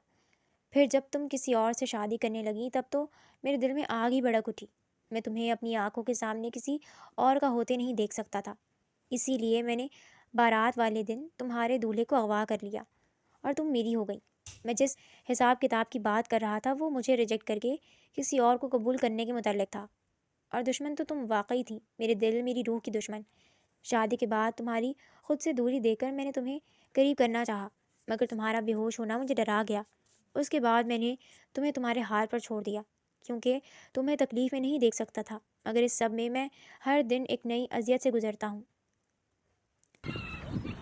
پھر جب تم کسی اور سے شادی کرنے لگی تب تو میرے دل میں آگ ہی بھڑک اٹھی۔ میں تمہیں اپنی آنکھوں کے سامنے کسی اور کا ہوتے نہیں دیکھ سکتا تھا، اسی لیے میں نے بارات والے دن تمہارے دولہے کو اغوا کر لیا اور تم میری ہو گئی۔ میں جس حساب کتاب کی بات کر رہا تھا وہ مجھے ریجیکٹ کر کے کسی اور کو قبول کرنے کے متعلق تھا، اور دشمن تو تم واقعی تھی، میرے دل میری روح کی دشمن۔ شادی کے بعد تمہاری خود سے دوری دے کر میں نے تمہیں قریب کرنا چاہا، مگر تمہارا بے ہوش ہونا مجھے ڈرا گیا۔ اس کے بعد میں نے تمہیں تمہارے حال پر چھوڑ دیا، کیونکہ تمہیں تکلیف میں نہیں دیکھ سکتا تھا، مگر اس سب میں ہر دن ایک نئی اذیت سے گزرتا ہوں۔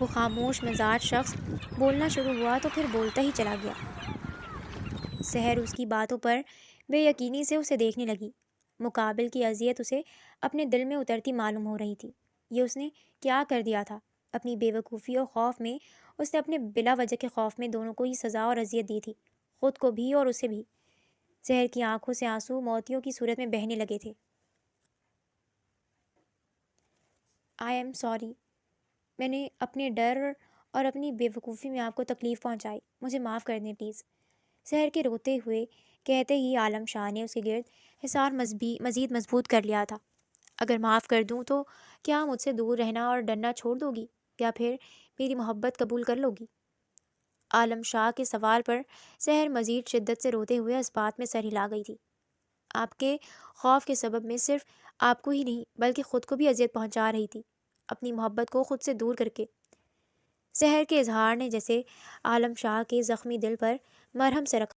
وہ خاموش مزاج شخص بولنا شروع ہوا تو پھر بولتا ہی چلا گیا۔ سحر اس کی باتوں پر بے یقینی سے اسے دیکھنے لگی۔ مقابل کی اذیت اسے اپنے دل میں اترتی معلوم ہو رہی تھی۔ یہ اس نے کیا کر دیا تھا؟ اپنی بے وقوفی اور خوف میں اس نے اپنے بلا وجہ کے خوف میں دونوں کو ہی سزا اور اذیت دی تھی، خود کو بھی اور اسے بھی۔ سحر کی آنکھوں سے آنسو موتیوں کی صورت میں بہنے لگے تھے۔ آئی ایم سوری، میں نے اپنے ڈر اور اپنی بے وقوفی میں آپ کو تکلیف پہنچائی، مجھے معاف کر دیں پلیز۔ سحر کے روتے ہوئے کہتے ہی عالم شاہ نے اس کے گرد حصار مزید مضبوط کر لیا تھا۔ اگر معاف کر دوں تو کیا مجھ سے دور رہنا اور ڈرنا چھوڑ دو گی، یا پھر میری محبت قبول کر لو گی؟ عالم شاہ کے سوال پر سحر مزید شدت سے روتے ہوئے اس بات میں سر ہلا گئی تھی۔ آپ کے خوف کے سبب میں صرف آپ کو ہی نہیں بلکہ خود کو بھی اذیت پہنچا رہی تھی، اپنی محبت کو خود سے دور کر کے۔ سحر کے اظہار نے جیسے عالم شاہ کے زخمی دل پر مرہم سے رکھا